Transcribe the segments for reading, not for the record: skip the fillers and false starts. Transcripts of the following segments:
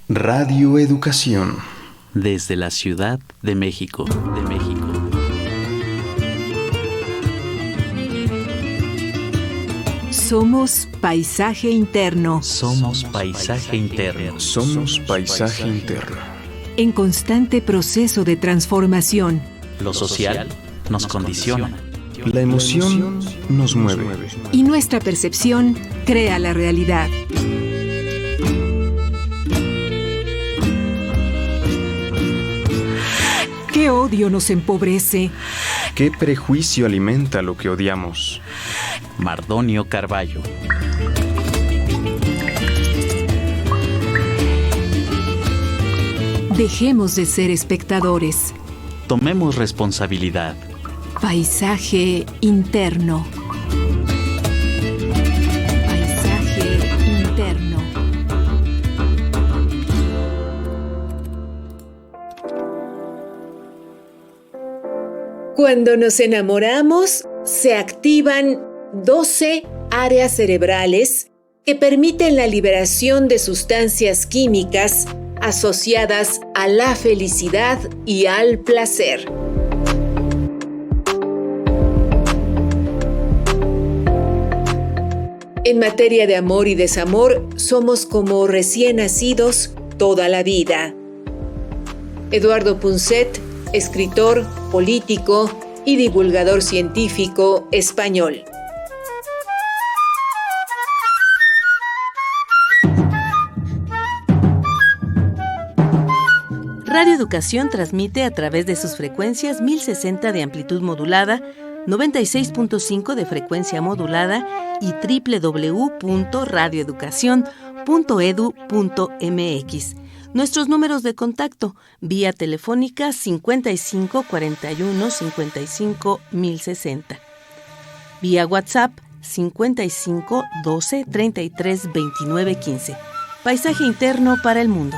Radio Educación. Desde la Ciudad de México. Somos paisaje interno. Somos paisaje interno. Somos paisaje interno. En constante proceso de transformación. Lo social nos condiciona. La emoción nos mueve. Y nuestra percepción crea la realidad. ¿Qué odio nos empobrece? ¿Qué prejuicio alimenta lo que odiamos? Mardonio Carballo. Dejemos de ser espectadores. Tomemos responsabilidad. Paisaje interno. Paisaje interno. Cuando nos enamoramos, se activan 12 áreas cerebrales que permiten la liberación de sustancias químicas asociadas a la felicidad y al placer. En materia de amor y desamor, somos como recién nacidos toda la vida. Eduardo Punset, escritor, político y divulgador científico español. Radio Educación transmite a través de sus frecuencias 1060 de amplitud modulada, 96.5 de frecuencia modulada y www.radioeducacion.edu.mx. Nuestros números de contacto, vía telefónica 55 41 55 1060. Vía WhatsApp 55 12 33 29 15. Paisaje interno para el mundo.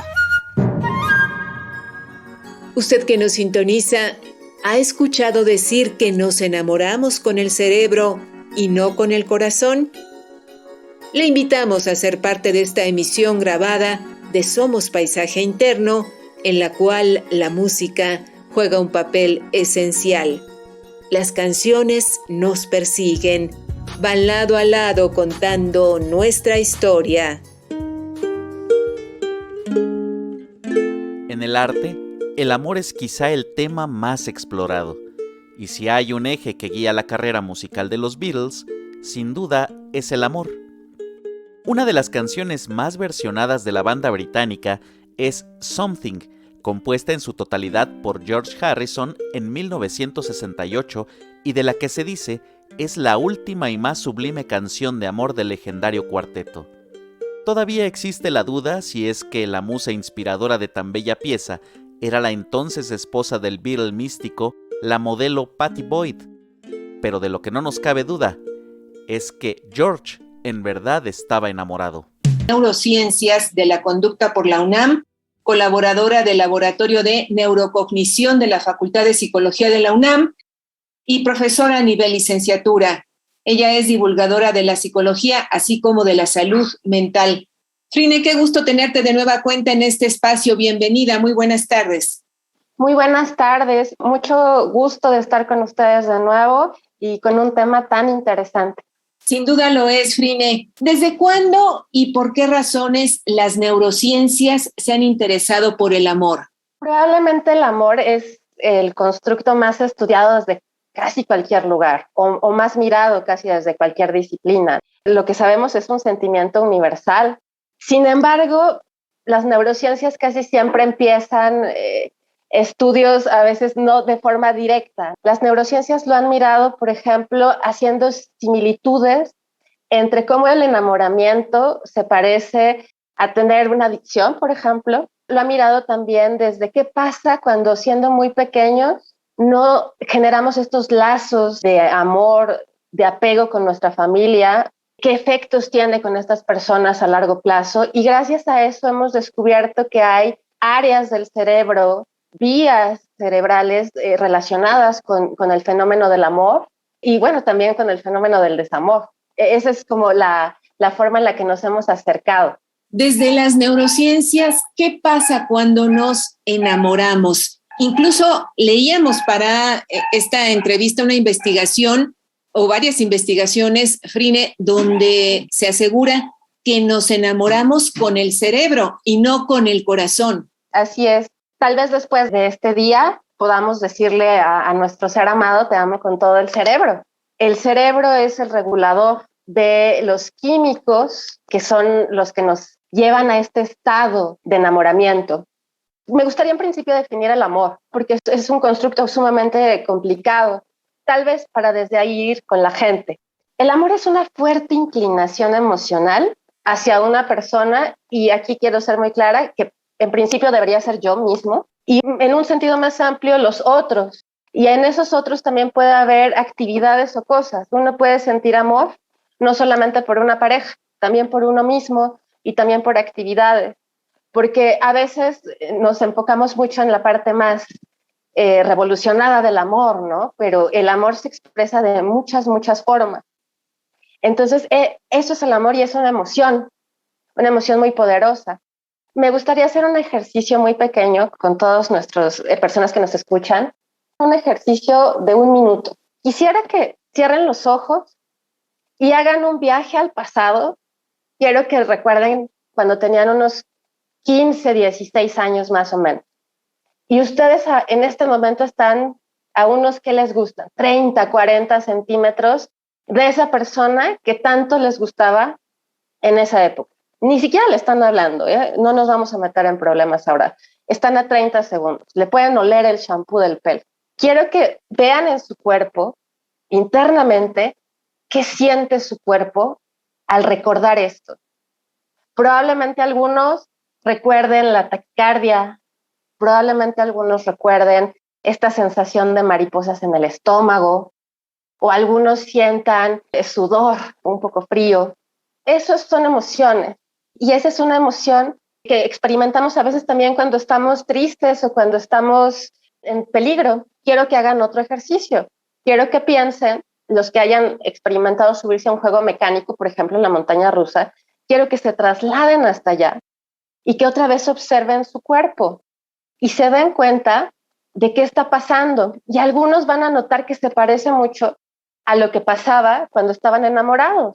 Usted que nos sintoniza, ¿ha escuchado decir que nos enamoramos con el cerebro y no con el corazón? Le invitamos a ser parte de esta emisión grabada de Somos Paisaje Interno, en la cual la música juega un papel esencial. Las canciones nos persiguen, van lado a lado contando nuestra historia. En el arte, el amor es quizá el tema más explorado. Y si hay un eje que guía la carrera musical de los Beatles, sin duda es el amor. Una de las canciones más versionadas de la banda británica es Something, compuesta en su totalidad por George Harrison en 1968 y de la que se dice es la última y más sublime canción de amor del legendario cuarteto. Todavía existe la duda si es que la musa inspiradora de tan bella pieza era la entonces esposa del Beatle místico, la modelo Pattie Boyd. Pero de lo que no nos cabe duda es que George en verdad estaba enamorado. Neurociencias de la Conducta por la UNAM, colaboradora del Laboratorio de Neurocognición de la Facultad de Psicología de la UNAM y profesora a nivel licenciatura. Ella es divulgadora de la psicología, así como de la salud mental. Frine, qué gusto tenerte de nueva cuenta en este espacio. Bienvenida, muy buenas tardes. Muy buenas tardes, mucho gusto de estar con ustedes de nuevo y con un tema tan interesante. Sin duda lo es, Frine. ¿Desde cuándo y por qué razones las neurociencias se han interesado por el amor? Probablemente el amor es el constructo más estudiado desde casi cualquier lugar o más mirado casi desde cualquier disciplina. Lo que sabemos es un sentimiento universal. Sin embargo, las neurociencias casi siempre empiezan estudios a veces no de forma directa. Las neurociencias lo han mirado, por ejemplo, haciendo similitudes entre cómo el enamoramiento se parece a tener una adicción, por ejemplo. Lo ha mirado también desde qué pasa cuando siendo muy pequeños no generamos estos lazos de amor, de apego con nuestra familia, qué efectos tiene con estas personas a largo plazo. Y gracias a eso hemos descubierto que hay áreas del cerebro, vías cerebrales relacionadas con el fenómeno del amor y bueno, también con el fenómeno del desamor. Esa es como la forma en la que nos hemos acercado. Desde las neurociencias, ¿qué pasa cuando nos enamoramos? Incluso leíamos para esta entrevista una investigación o varias investigaciones, Frine, donde se asegura que nos enamoramos con el cerebro y no con el corazón. Así es. Tal vez después de este día podamos decirle a nuestro ser amado, te amo con todo el cerebro. El cerebro es el regulador de los químicos que son los que nos llevan a este estado de enamoramiento. Me gustaría en principio definir el amor, porque es un constructo sumamente complicado, tal vez para desde ahí ir con la gente. El amor es una fuerte inclinación emocional hacia una persona, y aquí quiero ser muy clara, que en principio debería ser yo mismo, y en un sentido más amplio los otros. Y en esos otros también puede haber actividades o cosas. Uno puede sentir amor no solamente por una pareja, también por uno mismo y también por actividades, porque a veces nos enfocamos mucho en la parte más revolucionada del amor, ¿no? Pero el amor se expresa de muchas, muchas formas. Entonces, eso es el amor y es una emoción muy poderosa. Me gustaría hacer un ejercicio muy pequeño con todas nuestras personas que nos escuchan, un ejercicio de 1 minuto. Quisiera que cierren los ojos y hagan un viaje al pasado. Quiero que recuerden cuando tenían unos 15, 16 años más o menos. Y ustedes en este momento están a unos que les gustan, 30, 40 centímetros de esa persona que tanto les gustaba en esa época. Ni siquiera le están hablando, ¿eh? No nos vamos a meter en problemas ahora. Están a 30 segundos, le pueden oler el shampoo del pelo. Quiero que vean en su cuerpo, internamente, qué siente su cuerpo al recordar esto. Probablemente algunos recuerden la taquicardia, probablemente algunos recuerden esta sensación de mariposas en el estómago, o algunos sientan sudor un poco frío. Esas son emociones, y esa es una emoción que experimentamos a veces también cuando estamos tristes o cuando estamos en peligro. Quiero que hagan otro ejercicio. Quiero que piensen, los que hayan experimentado subirse a un juego mecánico, por ejemplo en la montaña rusa, quiero que se trasladen hasta allá y que otra vez observen su cuerpo y se den cuenta de qué está pasando. Y algunos van a notar que se parece mucho a lo que pasaba cuando estaban enamorados.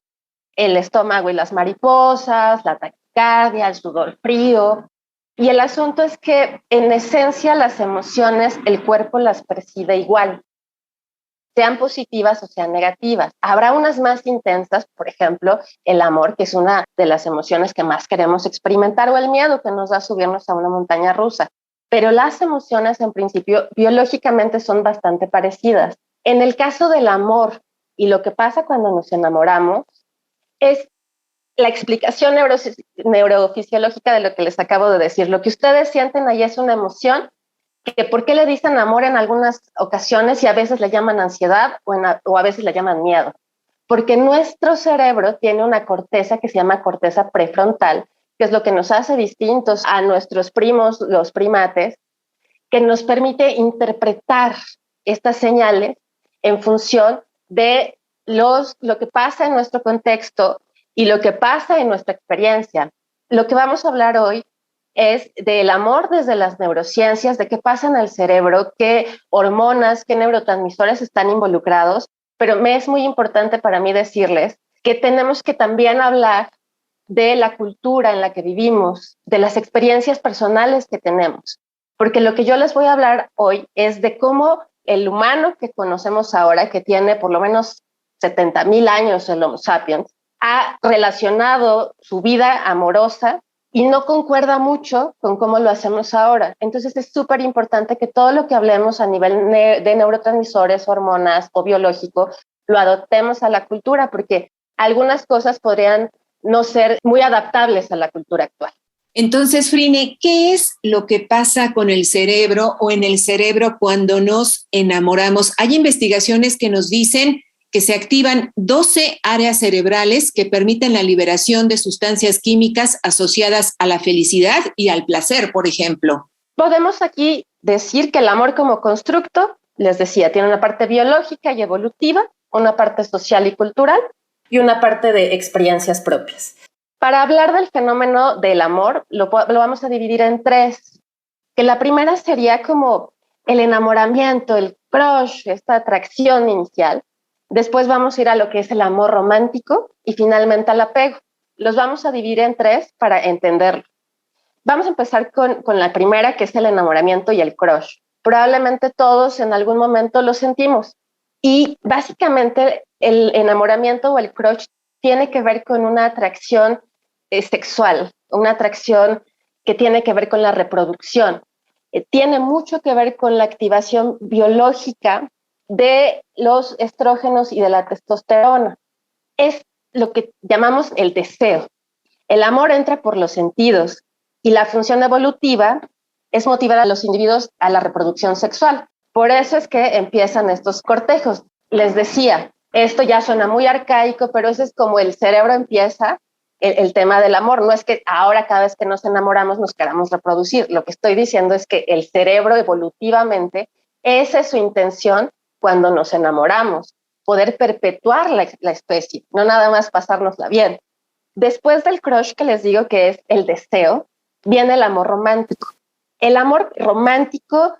El estómago y las mariposas, la taquicardia, el sudor frío. Y el asunto es que en esencia las emociones, el cuerpo las percibe igual, sean positivas o sean negativas. Habrá unas más intensas, por ejemplo, el amor, que es una de las emociones que más queremos experimentar, o el miedo que nos da subirnos a una montaña rusa. Pero las emociones, en principio, biológicamente son bastante parecidas. En el caso del amor y lo que pasa cuando nos enamoramos, es la explicación neurofisiológica de lo que les acabo de decir. Lo que ustedes sienten ahí es una emoción, que por qué le dicen amor en algunas ocasiones y a veces le llaman ansiedad o a veces le llaman miedo. Porque nuestro cerebro tiene una corteza que se llama corteza prefrontal, que es lo que nos hace distintos a nuestros primos, los primates, que nos permite interpretar estas señales en función de lo que pasa en nuestro contexto y lo que pasa en nuestra experiencia. Lo que vamos a hablar hoy es del amor desde las neurociencias, de qué pasa en el cerebro, qué hormonas, qué neurotransmisores están involucrados, pero me es muy importante para mí decirles que tenemos que también hablar de la cultura en la que vivimos, de las experiencias personales que tenemos, porque lo que yo les voy a hablar hoy es de cómo el humano que conocemos ahora, que tiene por lo menos 70,000 años, el Homo sapiens, ha relacionado su vida amorosa y no concuerda mucho con cómo lo hacemos ahora. Entonces es súper importante que todo lo que hablemos a nivel de neurotransmisores, hormonas o biológico, lo adoptemos a la cultura, porque algunas cosas podrían no ser muy adaptables a la cultura actual. Entonces, Frine, ¿qué es lo que pasa con el cerebro o en el cerebro cuando nos enamoramos? Hay investigaciones que nos dicen que se activan 12 áreas cerebrales que permiten la liberación de sustancias químicas asociadas a la felicidad y al placer, por ejemplo. Podemos aquí decir que el amor como constructo, les decía, tiene una parte biológica y evolutiva, una parte social y cultural y una parte de experiencias propias. Para hablar del fenómeno del amor, lo vamos a dividir en tres, que la primera sería como el enamoramiento, el crush, esta atracción inicial. Después vamos a ir a lo que es el amor romántico y finalmente al apego. Los vamos a dividir en tres para entenderlo. Vamos a empezar con la primera, que es el enamoramiento y el crush. Probablemente todos en algún momento lo sentimos. Y básicamente el enamoramiento o el crush tiene que ver con una atracción sexual, una atracción que tiene que ver con la reproducción. Tiene mucho que ver con la activación biológica de los estrógenos y de la testosterona. Es lo que llamamos el deseo. El amor entra por los sentidos y la función evolutiva es motivar a los individuos a la reproducción sexual. Por eso es que empiezan estos cortejos. Les decía, esto ya suena muy arcaico, pero eso es como el cerebro empieza el tema del amor. No es que ahora cada vez que nos enamoramos nos queramos reproducir. Lo que estoy diciendo es que el cerebro evolutivamente, esa es su intención cuando nos enamoramos, poder perpetuar la especie, no nada más pasárnosla bien. Después del crush que les digo que es el deseo, viene el amor romántico. El amor romántico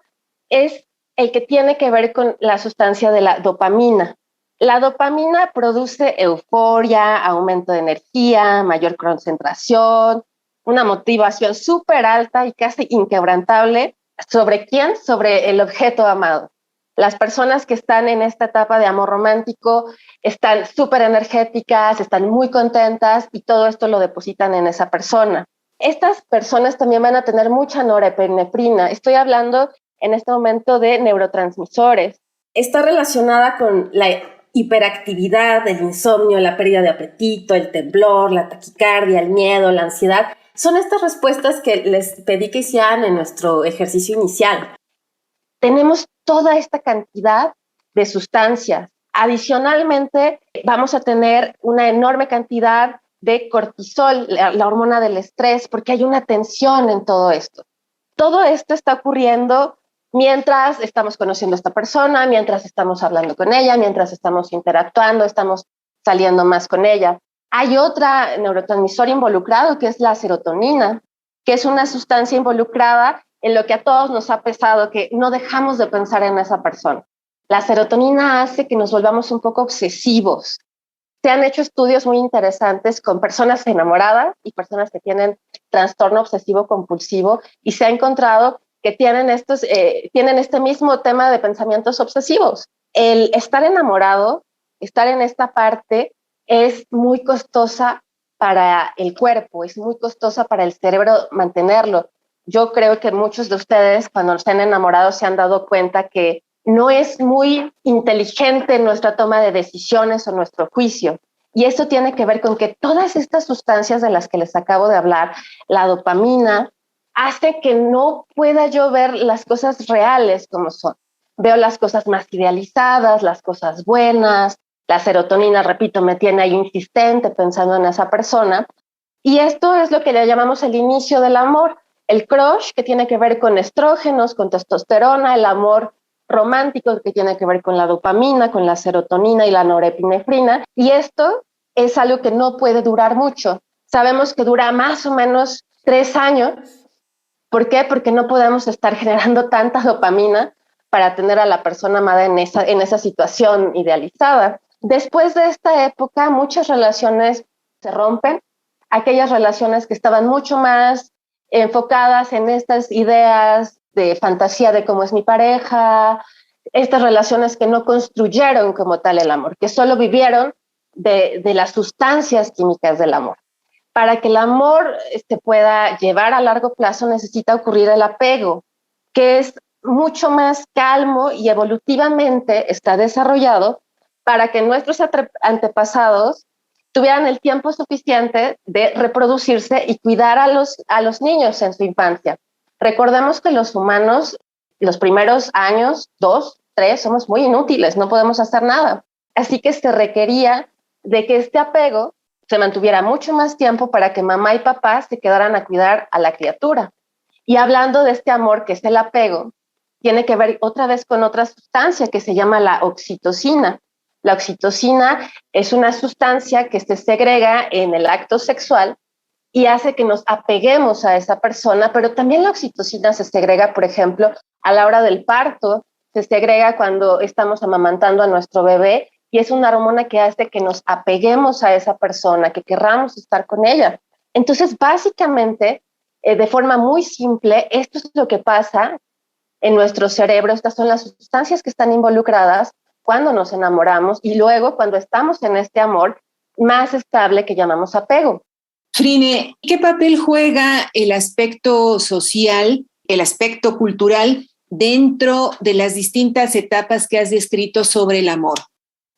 es el que tiene que ver con la sustancia de la dopamina. La dopamina produce euforia, aumento de energía, mayor concentración, una motivación súper alta y casi inquebrantable. ¿Sobre quién? Sobre el objeto amado. Las personas que están en esta etapa de amor romántico están súper energéticas, están muy contentas y todo esto lo depositan en esa persona. Estas personas también van a tener mucha norepinefrina. Estoy hablando en este momento de neurotransmisores. Está relacionada con la hiperactividad, el insomnio, la pérdida de apetito, el temblor, la taquicardia, el miedo, la ansiedad. Son estas respuestas que les pedí que hicieran en nuestro ejercicio inicial. Tenemos toda esta cantidad de sustancias. Adicionalmente, vamos a tener una enorme cantidad de cortisol, la hormona del estrés, porque hay una tensión en todo esto. Todo esto está ocurriendo mientras estamos conociendo a esta persona, mientras estamos hablando con ella, mientras estamos interactuando, estamos saliendo más con ella. Hay otra neurotransmisor involucrado que es la serotonina, que es una sustancia involucrada en lo que a todos nos ha pesado, que no dejamos de pensar en esa persona. La serotonina hace que nos volvamos un poco obsesivos. Se han hecho estudios muy interesantes con personas enamoradas y personas que tienen trastorno obsesivo compulsivo y se ha encontrado que tienen este mismo tema de pensamientos obsesivos. El estar enamorado, estar en esta parte, es muy costosa para el cuerpo, es muy costosa para el cerebro mantenerlo. Yo creo que muchos de ustedes cuando estén enamorados se han dado cuenta que no es muy inteligente nuestra toma de decisiones o nuestro juicio. Y esto tiene que ver con que todas estas sustancias de las que les acabo de hablar, la dopamina, hace que no pueda yo ver las cosas reales como son. Veo las cosas más idealizadas, las cosas buenas, la serotonina, repito, me tiene ahí insistente pensando en esa persona. Y esto es lo que le llamamos el inicio del amor. El crush, que tiene que ver con estrógenos, con testosterona, el amor romántico, que tiene que ver con la dopamina, con la serotonina y la norepinefrina. Y esto es algo que no puede durar mucho. Sabemos que dura más o menos 3 años. ¿Por qué? Porque no podemos estar generando tanta dopamina para tener a la persona amada en esa situación idealizada. Después de esta época, muchas relaciones se rompen. Aquellas relaciones que estaban mucho más enfocadas en estas ideas de fantasía de cómo es mi pareja, estas relaciones que no construyeron como tal el amor, que solo vivieron de las sustancias químicas del amor. Para que el amor se pueda llevar a largo plazo necesita ocurrir el apego, que es mucho más calmo y evolutivamente está desarrollado para que nuestros antepasados tuvieran el tiempo suficiente de reproducirse y cuidar a los niños en su infancia. Recordemos que los humanos, los primeros años, 2, 3, somos muy inútiles, no podemos hacer nada. Así que se requería de que este apego se mantuviera mucho más tiempo para que mamá y papá se quedaran a cuidar a la criatura. Y hablando de este amor que es el apego, tiene que ver otra vez con otra sustancia que se llama la oxitocina. La oxitocina es una sustancia que se segrega en el acto sexual y hace que nos apeguemos a esa persona, pero también la oxitocina se segrega, por ejemplo, a la hora del parto, se segrega cuando estamos amamantando a nuestro bebé y es una hormona que hace que nos apeguemos a esa persona, que querramos estar con ella. Entonces, básicamente, de forma muy simple, esto es lo que pasa en nuestro cerebro. Estas son las sustancias que están involucradas cuando nos enamoramos y luego cuando estamos en este amor más estable que llamamos apego. Frine, ¿qué papel juega el aspecto social, el aspecto cultural dentro de las distintas etapas que has descrito sobre el amor?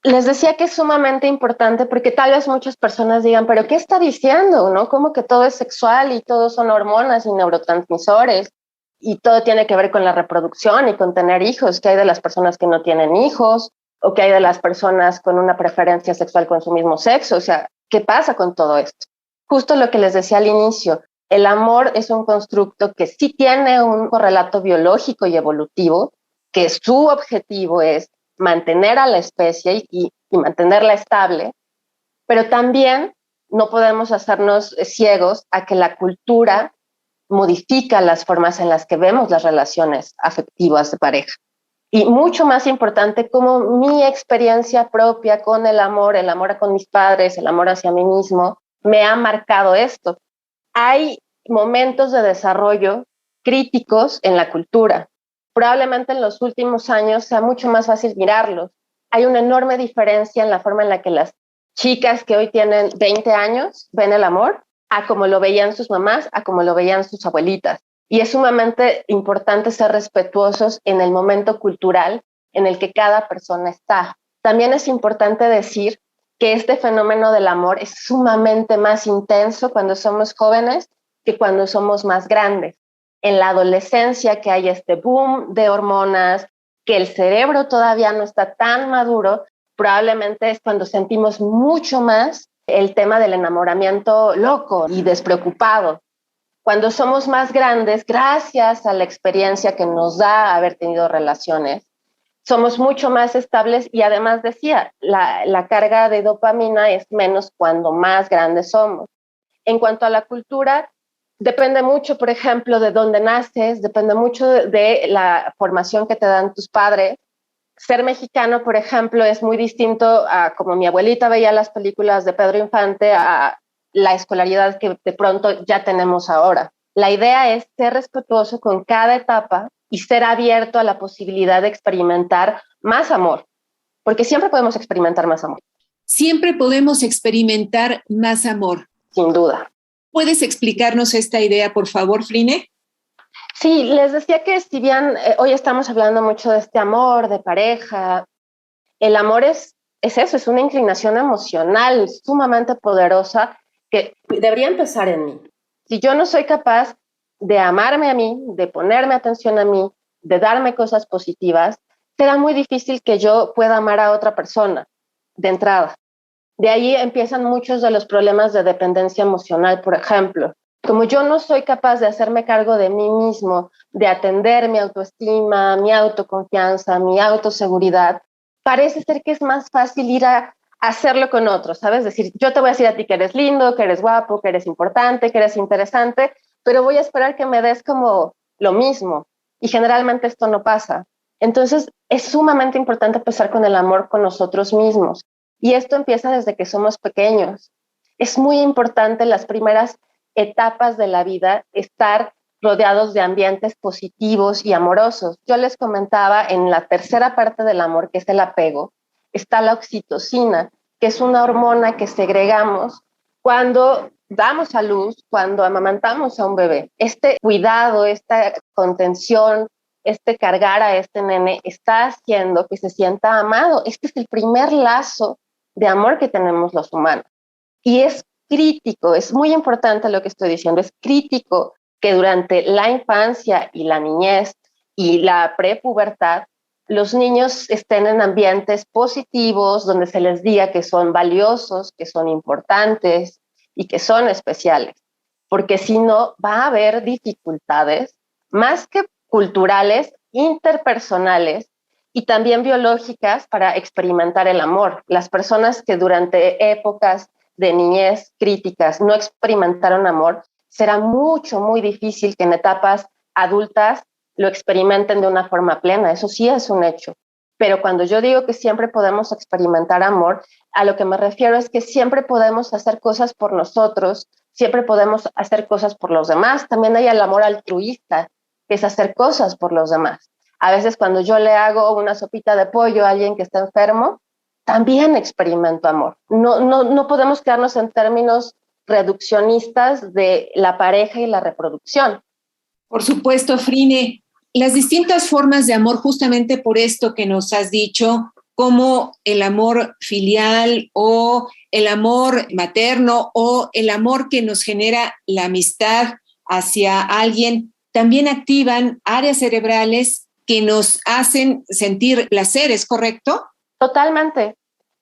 Les decía que es sumamente importante porque tal vez muchas personas digan, pero ¿qué está diciendo? ¿No? ¿Cómo que todo es sexual y todo son hormonas y neurotransmisores y todo tiene que ver con la reproducción y con tener hijos? ¿Qué hay de las personas que no tienen hijos? ¿O qué hay de las personas con una preferencia sexual con su mismo sexo? O sea, ¿qué pasa con todo esto? Justo lo que les decía al inicio, el amor es un constructo que sí tiene un correlato biológico y evolutivo, que su objetivo es mantener a la especie y mantenerla estable, pero también no podemos hacernos ciegos a que la cultura modifica las formas en las que vemos las relaciones afectivas de pareja. Y mucho más importante, como mi experiencia propia con el amor con mis padres, el amor hacia mí mismo, me ha marcado esto. Hay momentos de desarrollo críticos en la cultura. Probablemente en los últimos años sea mucho más fácil mirarlos. Hay una enorme diferencia en la forma en la que las chicas que hoy tienen 20 años ven el amor, a como lo veían sus mamás, a como lo veían sus abuelitas. Y es sumamente importante ser respetuosos en el momento cultural en el que cada persona está. También es importante decir que este fenómeno del amor es sumamente más intenso cuando somos jóvenes que cuando somos más grandes. En la adolescencia, que hay este boom de hormonas, que el cerebro todavía no está tan maduro, probablemente es cuando sentimos mucho más el tema del enamoramiento loco y despreocupado. Cuando somos más grandes, gracias a la experiencia que nos da haber tenido relaciones, somos mucho más estables y además decía, la carga de dopamina es menos cuando más grandes somos. En cuanto a la cultura, depende mucho, por ejemplo, de dónde naces, depende mucho de la formación que te dan tus padres. Ser mexicano, por ejemplo, es muy distinto a como mi abuelita veía las películas de Pedro Infante, a la escolaridad que de pronto ya tenemos ahora. La idea es ser respetuoso con cada etapa y ser abierto a la posibilidad de experimentar más amor, porque siempre podemos experimentar más amor. Siempre podemos experimentar más amor. Sin duda. ¿Puedes explicarnos esta idea, por favor, Frine? Sí, les decía que si bien hoy estamos hablando mucho de este amor, de pareja, el amor es eso, es una inclinación emocional sumamente poderosa que debería empezar en mí. Si yo no soy capaz de amarme a mí, de ponerme atención a mí, de darme cosas positivas, será muy difícil que yo pueda amar a otra persona de entrada. De ahí empiezan muchos de los problemas de dependencia emocional, por ejemplo. Como yo no soy capaz de hacerme cargo de mí mismo, de atender mi autoestima, mi autoconfianza, mi autoseguridad, parece ser que es más fácil ir a hacerlo con otros, ¿sabes? Es decir, yo te voy a decir a ti que eres lindo, que eres guapo, que eres importante, que eres interesante, pero voy a esperar que me des como lo mismo. Y generalmente esto no pasa. Entonces, es sumamente importante empezar con el amor con nosotros mismos. Y esto empieza desde que somos pequeños. Es muy importante las primeras etapas de la vida estar rodeados de ambientes positivos y amorosos. Yo les comentaba en la tercera parte del amor, que es el apego, está la oxitocina, que es una hormona que segregamos cuando damos a luz, cuando amamantamos a un bebé. Este cuidado, esta contención, este cargar a este nene está haciendo que se sienta amado. Este es el primer lazo de amor que tenemos los humanos. Y es crítico, es muy importante lo que estoy diciendo, es crítico que durante la infancia y la niñez y la prepubertad, los niños estén en ambientes positivos, donde se les diga que son valiosos, que son importantes y que son especiales. Porque si no, va a haber dificultades, más que culturales, interpersonales y también biológicas para experimentar el amor. Las personas que durante épocas de niñez críticas no experimentaron amor, será muy difícil que en etapas adultas lo experimenten de una forma plena. Eso sí es un hecho. Pero cuando yo digo que siempre podemos experimentar amor, a lo que me refiero es que siempre podemos hacer cosas por nosotros, siempre podemos hacer cosas por los demás. También hay el amor altruista, que es hacer cosas por los demás. A veces cuando yo le hago una sopita de pollo a alguien que está enfermo, también experimento amor. No podemos quedarnos en términos reduccionistas de la pareja y la reproducción. Por supuesto, Frine, las distintas formas de amor, justamente por esto que nos has dicho, como el amor filial o el amor materno o el amor que nos genera la amistad hacia alguien, también activan áreas cerebrales que nos hacen sentir placer, ¿es correcto? Totalmente.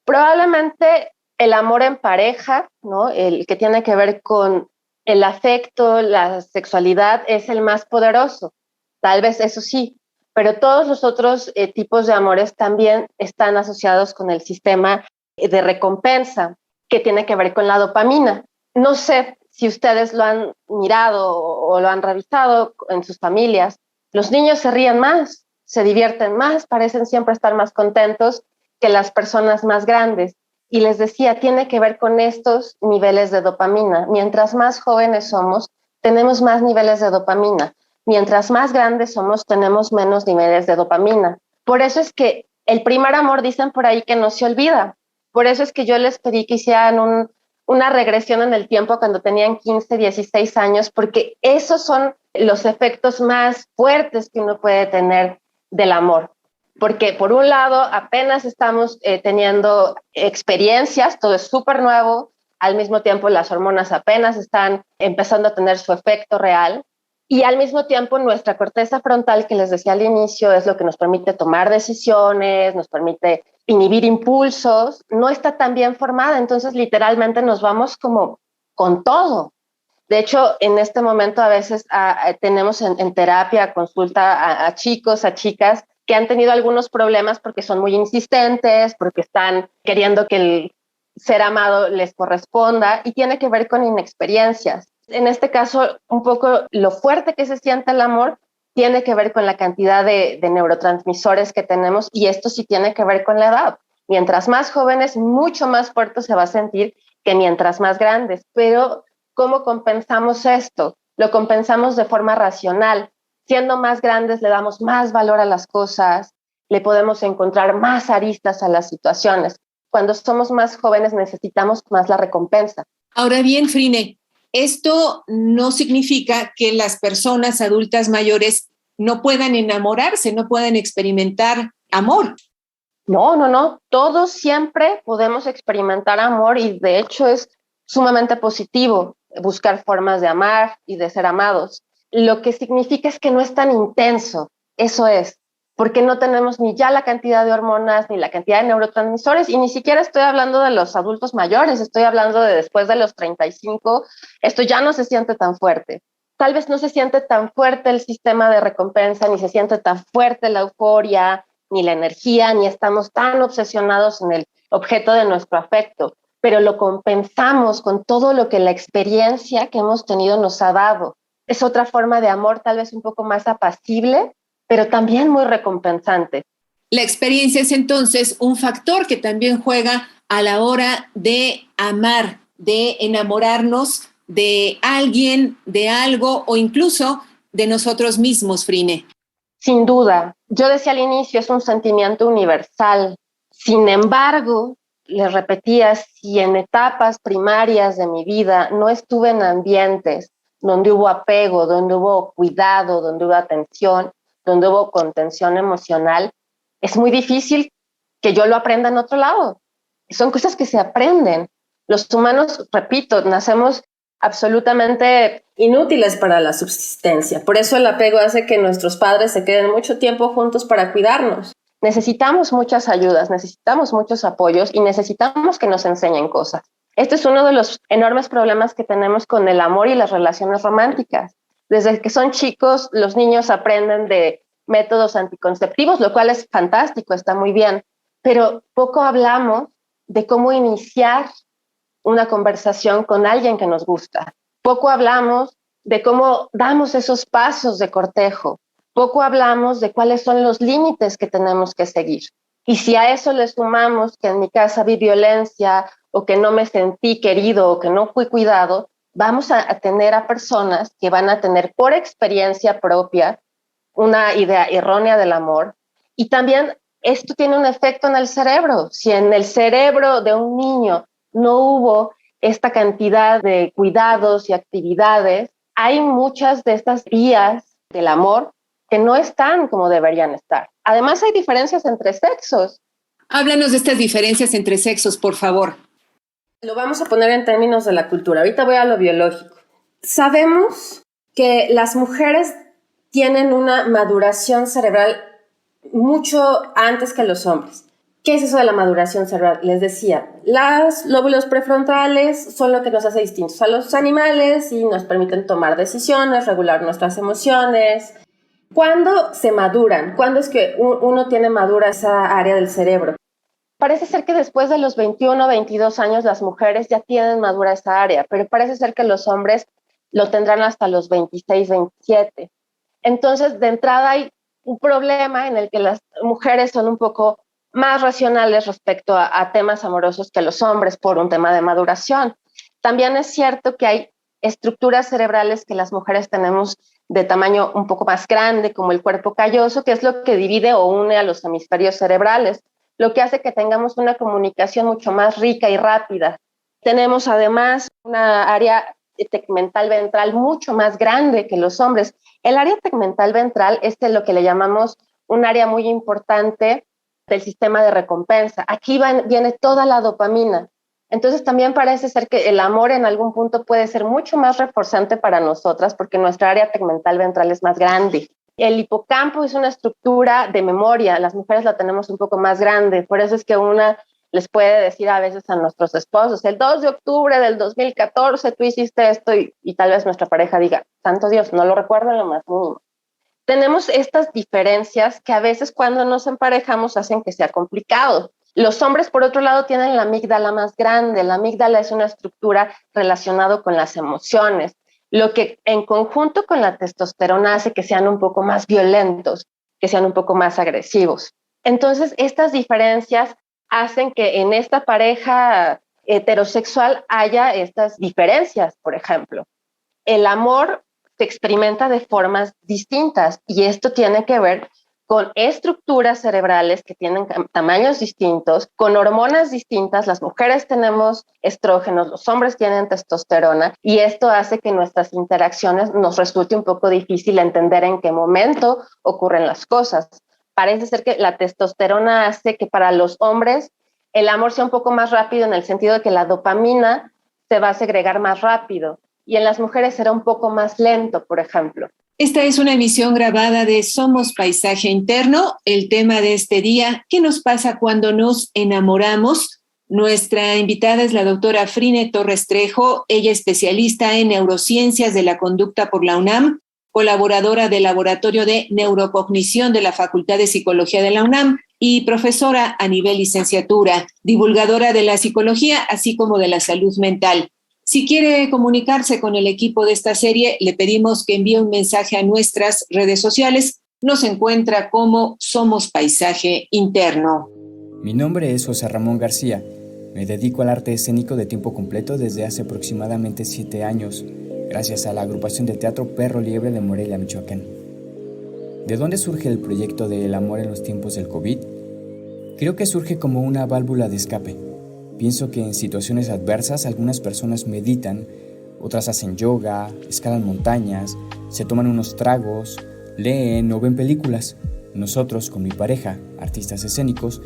Probablemente el amor en pareja, ¿no? El que tiene que ver con el afecto, la sexualidad, es el más poderoso. Tal vez eso sí, pero todos los otros tipos de amores también están asociados con el sistema de recompensa, que tiene que ver con la dopamina. No sé si ustedes lo han mirado o lo han revisado en sus familias. Los niños se ríen más, se divierten más, parecen siempre estar más contentos que las personas más grandes. Y les decía, tiene que ver con estos niveles de dopamina. Mientras más jóvenes somos, tenemos más niveles de dopamina. Mientras más grandes somos, tenemos menos niveles de dopamina. Por eso es que el primer amor, dicen por ahí, que no se olvida. Por eso es que yo les pedí que hicieran una regresión en el tiempo cuando tenían 15, 16 años, porque esos son los efectos más fuertes que uno puede tener del amor. Porque por un lado apenas estamos teniendo experiencias, todo es súper nuevo, al mismo tiempo las hormonas apenas están empezando a tener su efecto real, y al mismo tiempo nuestra corteza frontal, que les decía al inicio, es lo que nos permite tomar decisiones, nos permite inhibir impulsos, no está tan bien formada, entonces literalmente nos vamos como con todo. De hecho, en este momento a veces tenemos en terapia, consulta a chicos, a chicas que han tenido algunos problemas porque son muy insistentes, porque están queriendo que el ser amado les corresponda, y tiene que ver con inexperiencias. En este caso, un poco lo fuerte que se siente el amor tiene que ver con la cantidad de neurotransmisores que tenemos, y esto sí tiene que ver con la edad. Mientras más jóvenes, mucho más fuerte se va a sentir que mientras más grandes. Pero ¿cómo compensamos esto? Lo compensamos de forma racional. Siendo más grandes le damos más valor a las cosas, le podemos encontrar más aristas a las situaciones. Cuando somos más jóvenes necesitamos más la recompensa. Ahora bien, Frine, esto no significa que las personas adultas mayores no puedan enamorarse, no puedan experimentar amor. No. Todos siempre podemos experimentar amor, y de hecho es sumamente positivo buscar formas de amar y de ser amados. Lo que significa es que no es tan intenso, eso es, porque no tenemos ni ya la cantidad de hormonas ni la cantidad de neurotransmisores, y ni siquiera estoy hablando de los adultos mayores, estoy hablando de después de los 35, esto ya no se siente tan fuerte. Tal vez no se siente tan fuerte el sistema de recompensa, ni se siente tan fuerte la euforia, ni la energía, ni estamos tan obsesionados en el objeto de nuestro afecto, pero lo compensamos con todo lo que la experiencia que hemos tenido nos ha dado. Es otra forma de amor, tal vez un poco más apacible, pero también muy recompensante. La experiencia es entonces un factor que también juega a la hora de amar, de enamorarnos de alguien, de algo o incluso de nosotros mismos, Frine. Sin duda. Yo decía al inicio, es un sentimiento universal. Sin embargo, les repetía, si en etapas primarias de mi vida no estuve en ambientes donde hubo apego, donde hubo cuidado, donde hubo atención, donde hubo contención emocional, es muy difícil que yo lo aprenda en otro lado. Son cosas que se aprenden. Los humanos, repito, nacemos absolutamente inútiles para la subsistencia. Por eso el apego hace que nuestros padres se queden mucho tiempo juntos para cuidarnos. Necesitamos muchas ayudas, necesitamos muchos apoyos y necesitamos que nos enseñen cosas. Este es uno de los enormes problemas que tenemos con el amor y las relaciones románticas. Desde que son chicos, los niños aprenden de métodos anticonceptivos, lo cual es fantástico, está muy bien, pero poco hablamos de cómo iniciar una conversación con alguien que nos gusta. Poco hablamos de cómo damos esos pasos de cortejo. Poco hablamos de cuáles son los límites que tenemos que seguir. Y si a eso le sumamos que en mi casa vi violencia o que no me sentí querido o que no fui cuidado, vamos a tener a personas que van a tener por experiencia propia una idea errónea del amor. Y también esto tiene un efecto en el cerebro. Si en el cerebro de un niño no hubo esta cantidad de cuidados y actividades, hay muchas de estas vías del amor que no están como deberían estar. Además, hay diferencias entre sexos. Háblanos de estas diferencias entre sexos, por favor. Lo vamos a poner en términos de la cultura. Ahorita voy a lo biológico. Sabemos que las mujeres tienen una maduración cerebral mucho antes que los hombres. ¿Qué es eso de la maduración cerebral? Les decía, los lóbulos prefrontales son lo que nos hace distintos a los animales y nos permiten tomar decisiones, regular nuestras emociones. ¿Cuándo se maduran? ¿Cuándo es que uno tiene madura esa área del cerebro? Parece ser que después de los 21 o 22 años las mujeres ya tienen madura esa área, pero parece ser que los hombres lo tendrán hasta los 26, 27. Entonces, de entrada hay un problema en el que las mujeres son un poco más racionales respecto a temas amorosos que los hombres por un tema de maduración. También es cierto que hay estructuras cerebrales que las mujeres tenemos de tamaño un poco más grande, como el cuerpo calloso, que es lo que divide o une a los hemisferios cerebrales, lo que hace que tengamos una comunicación mucho más rica y rápida. Tenemos además una área tegmental ventral mucho más grande que los hombres. El área tegmental ventral es lo que le llamamos un área muy importante del sistema de recompensa. Aquí viene toda la dopamina. Entonces también parece ser que el amor en algún punto puede ser mucho más reforzante para nosotras porque nuestra área tegmental ventral es más grande. El hipocampo es una estructura de memoria, las mujeres la tenemos un poco más grande, por eso es que una les puede decir a veces a nuestros esposos, el 2 de octubre del 2014 tú hiciste esto y tal vez nuestra pareja diga, santo Dios, no lo recuerdo en lo más mínimo. Tenemos estas diferencias que a veces cuando nos emparejamos hacen que sea complicado. Los hombres, por otro lado, tienen la amígdala más grande. La amígdala es una estructura relacionada con las emociones, lo que en conjunto con la testosterona hace que sean un poco más violentos, que sean un poco más agresivos. Entonces, estas diferencias hacen que en esta pareja heterosexual haya estas diferencias, por ejemplo. El amor se experimenta de formas distintas y esto tiene que ver con estructuras cerebrales que tienen tamaños distintos, con hormonas distintas. Las mujeres tenemos estrógenos, los hombres tienen testosterona y esto hace que nuestras interacciones nos resulte un poco difícil entender en qué momento ocurren las cosas. Parece ser que la testosterona hace que para los hombres el amor sea un poco más rápido en el sentido de que la dopamina se va a segregar más rápido y en las mujeres será un poco más lento, por ejemplo. Esta es una emisión grabada de Somos Paisaje Interno. El tema de este día, ¿qué nos pasa cuando nos enamoramos? Nuestra invitada es la doctora Frine Torres Trejo. Ella es especialista en neurociencias de la conducta por la UNAM, colaboradora del Laboratorio de Neurocognición de la Facultad de Psicología de la UNAM y profesora a nivel licenciatura, divulgadora de la psicología, así como de la salud mental. Si quiere comunicarse con el equipo de esta serie, le pedimos que envíe un mensaje a nuestras redes sociales. Nos encuentra como Somos Paisaje Interno. Mi nombre es José Ramón García. Me dedico al arte escénico de tiempo completo desde hace aproximadamente 7 años, gracias a la agrupación de teatro Perro Liebre de Morelia, Michoacán. ¿De dónde surge el proyecto del amor en los tiempos del COVID? Creo que surge como una válvula de escape. Pienso que en situaciones adversas algunas personas meditan, otras hacen yoga, escalan montañas, se toman unos tragos, leen o ven películas. Nosotros, con mi pareja, artistas escénicos,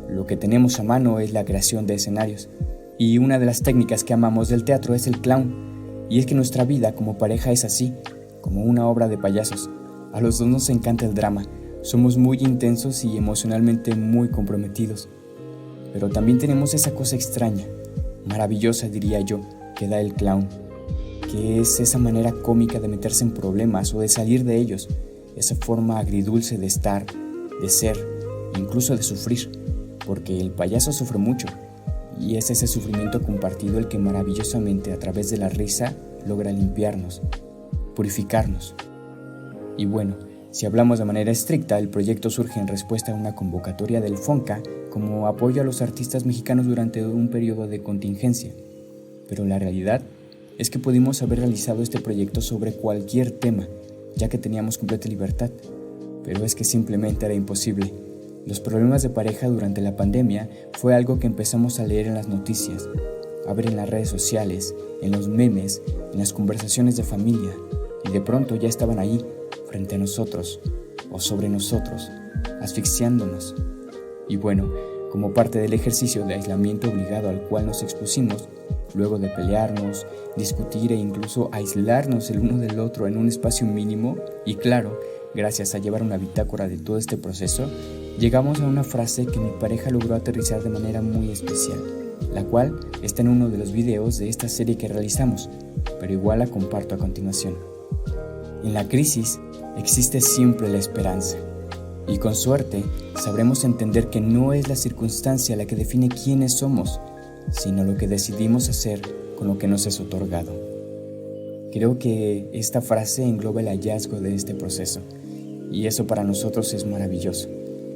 lo que tenemos a mano es la creación de escenarios. Y una de las técnicas que amamos del teatro es el clown. Y es que nuestra vida como pareja es así, como una obra de payasos. A los dos nos encanta el drama, somos muy intensos y emocionalmente muy comprometidos. Pero también tenemos esa cosa extraña, maravillosa diría yo, que da el clown, que es esa manera cómica de meterse en problemas o de salir de ellos, esa forma agridulce de estar, de ser, incluso de sufrir, porque el payaso sufre mucho, Y es ese sufrimiento compartido el que maravillosamente a través de la risa logra limpiarnos, purificarnos. Y bueno, si hablamos de manera estricta, el proyecto surge en respuesta a una convocatoria del FONCA como apoyo a los artistas mexicanos durante un periodo de contingencia. Pero la realidad es que pudimos haber realizado este proyecto sobre cualquier tema, ya que teníamos completa libertad. Pero es que simplemente era imposible. Los problemas de pareja durante la pandemia fue algo que empezamos a leer en las noticias, a ver en las redes sociales, en los memes, en las conversaciones de familia, y de pronto ya estaban ahí, frente a nosotros, o sobre nosotros, asfixiándonos. Y bueno, como parte del ejercicio de aislamiento obligado al cual nos expusimos, luego de pelearnos, discutir e incluso aislarnos el uno del otro en un espacio mínimo, y claro, gracias a llevar una bitácora de todo este proceso, llegamos a una frase que mi pareja logró aterrizar de manera muy especial, la cual está en uno de los videos de esta serie que realizamos, pero igual la comparto a continuación. En la crisis existe siempre la esperanza, y con suerte sabremos entender que no es la circunstancia la que define quiénes somos, sino lo que decidimos hacer con lo que nos es otorgado. Creo que esta frase engloba el hallazgo de este proceso, y eso para nosotros es maravilloso.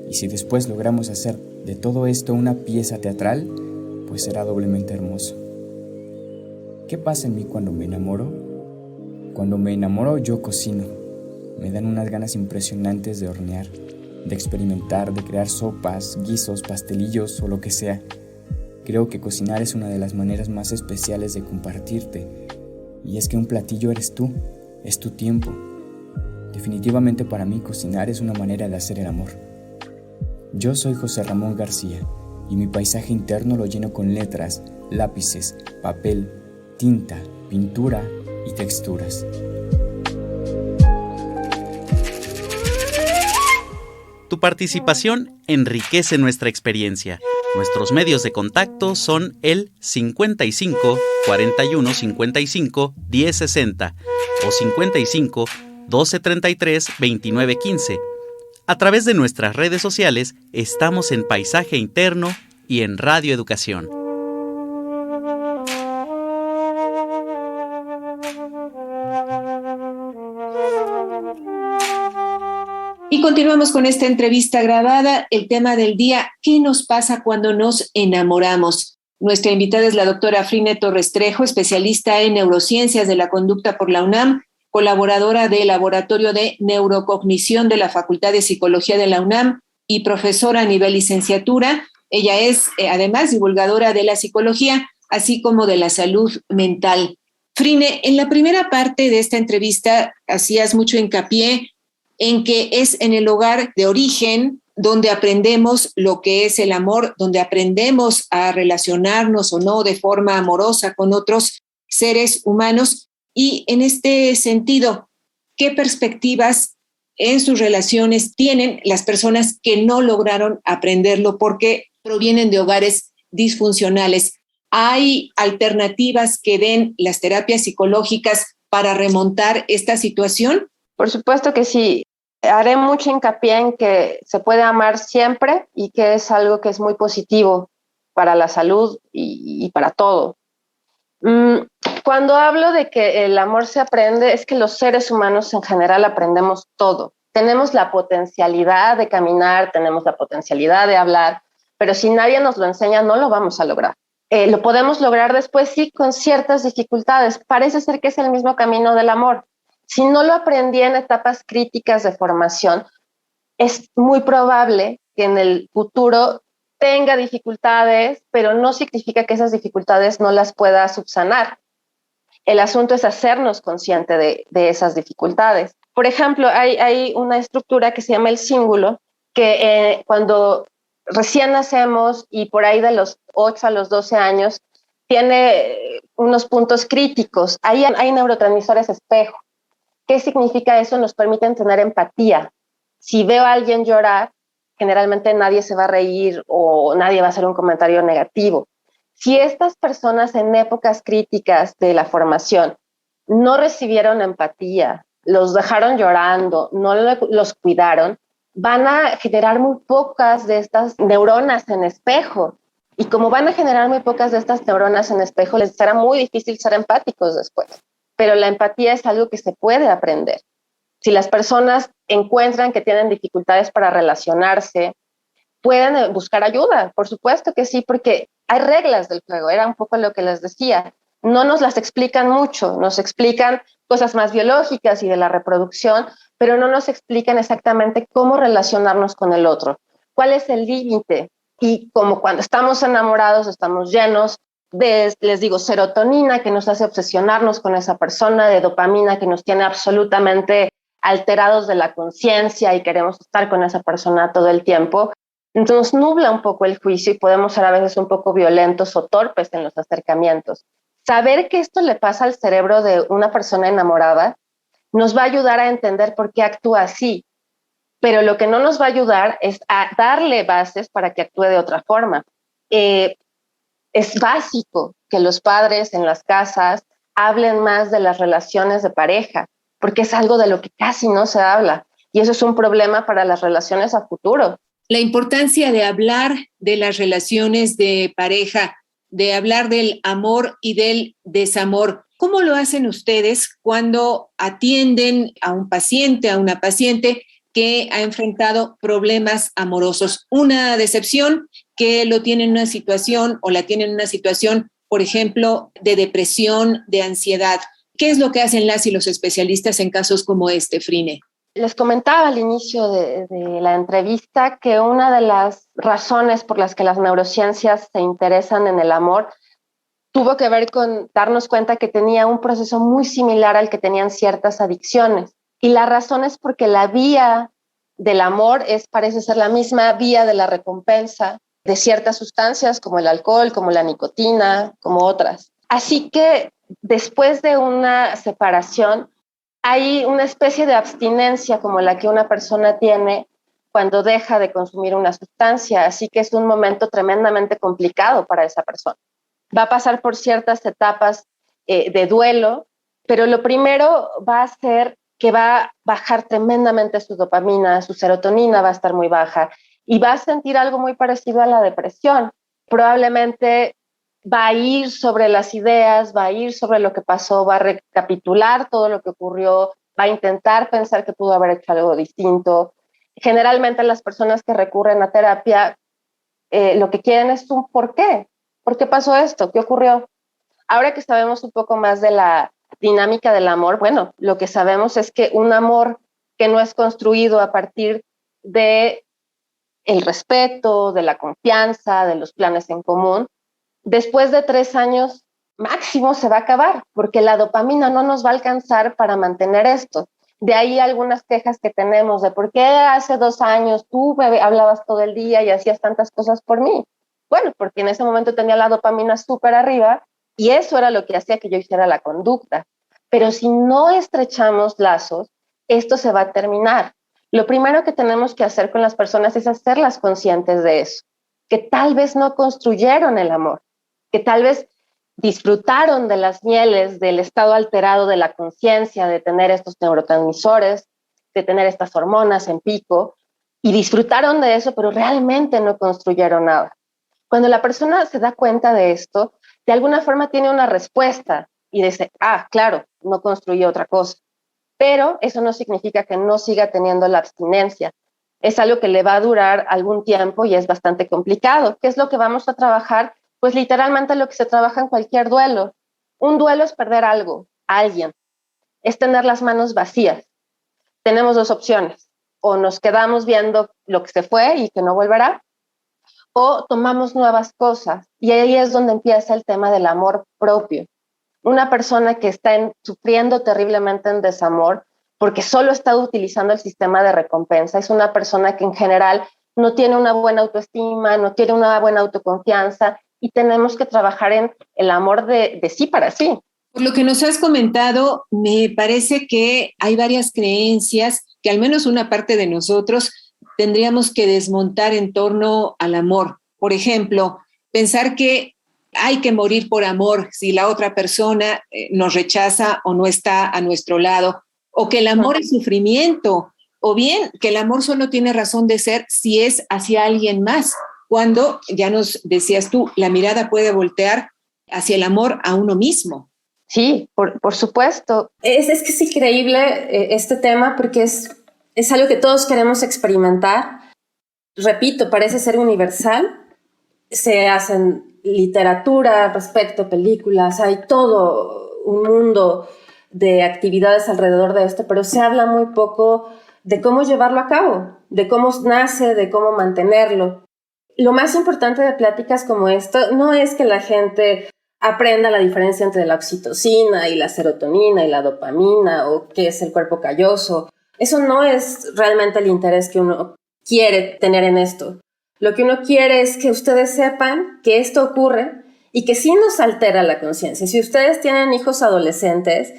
Y si después logramos hacer de todo esto una pieza teatral, pues será doblemente hermoso. ¿Qué pasa en mí cuando me enamoro? Cuando me enamoro yo cocino. Me dan unas ganas impresionantes de hornear, de experimentar, de crear sopas, guisos, pastelillos o lo que sea. Creo que cocinar es una de las maneras más especiales de compartirte. Y es que un platillo eres tú, es tu tiempo. Definitivamente para mí cocinar es una manera de hacer el amor. Yo soy José Ramón García y mi paisaje interno lo lleno con letras, lápices, papel, tinta, pintura y texturas. Tu participación enriquece nuestra experiencia. Nuestros medios de contacto son el 55 41 55 10 60 o 55 12 33 29 15. A través de nuestras redes sociales estamos en Paisaje Interno y en Radio Educación. Y continuamos con esta entrevista grabada. El tema del día: ¿qué nos pasa cuando nos enamoramos? Nuestra invitada es la doctora Frine Torres Trejo, especialista en neurociencias de la conducta por la UNAM, colaboradora del Laboratorio de Neurocognición de la Facultad de Psicología de la UNAM y profesora a nivel licenciatura. Ella es, además, divulgadora de la psicología, así como de la salud mental. Frine, en la primera parte de esta entrevista hacías mucho hincapié en que es en el hogar de origen donde aprendemos lo que es el amor, donde aprendemos a relacionarnos o no de forma amorosa con otros seres humanos. Y en este sentido, ¿qué perspectivas en sus relaciones tienen las personas que no lograron aprenderlo porque provienen de hogares disfuncionales? ¿Hay alternativas que den las terapias psicológicas para remontar esta situación? Por supuesto que sí. Haré mucho hincapié en que se puede amar siempre y que es algo que es muy positivo para la salud y para todo. Cuando hablo de que el amor se aprende, es que los seres humanos en general aprendemos todo. Tenemos la potencialidad de caminar, tenemos la potencialidad de hablar, pero si nadie nos lo enseña, no lo vamos a lograr. Lo podemos lograr después, sí, con ciertas dificultades. Parece ser que es el mismo camino del amor. Si no lo aprendí en etapas críticas de formación, es muy probable que en el futuro tenga dificultades, pero no significa que esas dificultades no las pueda subsanar. El asunto es hacernos consciente de esas dificultades. Por ejemplo, hay una estructura que se llama el cíngulo, que cuando recién nacemos y por ahí de los 8 a los 12 años, tiene unos puntos críticos. Ahí hay neurotransmisores espejo. ¿Qué significa eso? Nos permiten tener empatía. Si veo a alguien llorar, generalmente nadie se va a reír o nadie va a hacer un comentario negativo. Si estas personas en épocas críticas de la formación no recibieron empatía, los dejaron llorando, no los cuidaron, van a generar muy pocas de estas neuronas en espejo Y como van a generar muy pocas de estas neuronas en espejo, les será muy difícil ser empáticos después. Pero la empatía es algo que se puede aprender. Si las personas encuentran que tienen dificultades para relacionarse, pueden buscar ayuda, por supuesto que sí, porque hay reglas del juego, era un poco lo que les decía. No nos las explican mucho, nos explican cosas más biológicas y de la reproducción, pero no nos explican exactamente cómo relacionarnos con el otro, cuál es el límite. Y como cuando estamos enamorados, estamos llenos de, les digo, serotonina que nos hace obsesionarnos con esa persona, de dopamina que nos tiene absolutamente alterados de la conciencia y queremos estar con esa persona todo el tiempo. Entonces nos nubla un poco el juicio y podemos ser a veces un poco violentos o torpes en los acercamientos. Saber que esto le pasa al cerebro de una persona enamorada nos va a ayudar a entender por qué actúa así, pero lo que no nos va a ayudar es a darle bases para que actúe de otra forma. Es básico que los padres en las casas hablen más de las relaciones de pareja, porque es algo de lo que casi no se habla, y eso es un problema para las relaciones a futuro. La importancia de hablar de las relaciones de pareja, de hablar del amor y del desamor. ¿Cómo lo hacen ustedes cuando atienden a un paciente, a una paciente que ha enfrentado problemas amorosos? Una decepción, que lo tiene en una situación o la tiene en una situación, por ejemplo, de depresión, de ansiedad. ¿Qué es lo que hacen las y los especialistas en casos como este, Frine? Les comentaba al inicio de la entrevista que una de las razones por las que las neurociencias se interesan en el amor tuvo que ver con darnos cuenta que tenía un proceso muy similar al que tenían ciertas adicciones. Y la razón es porque la vía del amor parece ser la misma vía de la recompensa de ciertas sustancias como el alcohol, como la nicotina, como otras. Así que después de una separación, hay una especie de abstinencia como la que una persona tiene cuando deja de consumir una sustancia, así que es un momento tremendamente complicado para esa persona. Va a pasar por ciertas etapas de duelo, pero lo primero va a ser que va a bajar tremendamente su dopamina, su serotonina va a estar muy baja y va a sentir algo muy parecido a la depresión. Probablemente va a ir sobre las ideas, va a ir sobre lo que pasó, va a recapitular todo lo que ocurrió, va a intentar pensar que pudo haber hecho algo distinto. Generalmente las personas que recurren a terapia lo que quieren es un ¿por qué? ¿Por qué pasó esto? ¿Qué ocurrió? Ahora que sabemos un poco más de la dinámica del amor, bueno, lo que sabemos es que un amor que no es construido a partir de el respeto, de la confianza, de los planes en común, después de 3 años máximo se va a acabar, porque la dopamina no nos va a alcanzar para mantener esto. De ahí algunas quejas que tenemos de por qué hace 2 años tú me hablabas todo el día y hacías tantas cosas por mí. Bueno, porque en ese momento tenía la dopamina súper arriba y eso era lo que hacía que yo hiciera la conducta. Pero si no estrechamos lazos, esto se va a terminar. Lo primero que tenemos que hacer con las personas es hacerlas conscientes de eso, que tal vez no construyeron el amor, que tal vez disfrutaron de las mieles, del estado alterado de la conciencia, de tener estos neurotransmisores, de tener estas hormonas en pico, y disfrutaron de eso, pero realmente no construyeron nada. Cuando la persona se da cuenta de esto, de alguna forma tiene una respuesta y dice, claro, no construí otra cosa. Pero eso no significa que no siga teniendo la abstinencia. Es algo que le va a durar algún tiempo y es bastante complicado. ¿Qué es lo que vamos a trabajar? Pues literalmente lo que se trabaja en cualquier duelo. Un duelo es perder algo, a alguien. Es tener las manos vacías. Tenemos 2 opciones. O nos quedamos viendo lo que se fue y que no volverá, o tomamos nuevas cosas. Y ahí es donde empieza el tema del amor propio. Una persona que está sufriendo terriblemente en desamor porque solo está utilizando el sistema de recompensa es una persona que en general no tiene una buena autoestima, no tiene una buena autoconfianza y tenemos que trabajar en el amor de sí para sí. Por lo que nos has comentado, me parece que hay varias creencias que al menos una parte de nosotros tendríamos que desmontar en torno al amor. Por ejemplo, pensar que hay que morir por amor si la otra persona nos rechaza o no está a nuestro lado, o que el amor es sufrimiento, o bien que el amor solo tiene razón de ser si es hacia alguien más. cuando, ya nos decías tú, la mirada puede voltear hacia el amor a uno mismo. Sí, por supuesto. Es que es increíble este tema porque es algo que todos queremos experimentar. Repito, parece ser universal. Se hacen literatura respecto, películas, hay todo un mundo de actividades alrededor de esto, pero se habla muy poco de cómo llevarlo a cabo, de cómo nace, de cómo mantenerlo. Lo más importante de pláticas como esto no es que la gente aprenda la diferencia entre la oxitocina y la serotonina y la dopamina o qué es el cuerpo calloso. Eso no es realmente el interés que uno quiere tener en esto. Lo que uno quiere es que ustedes sepan que esto ocurre y que sí nos altera la conciencia. Si ustedes tienen hijos adolescentes,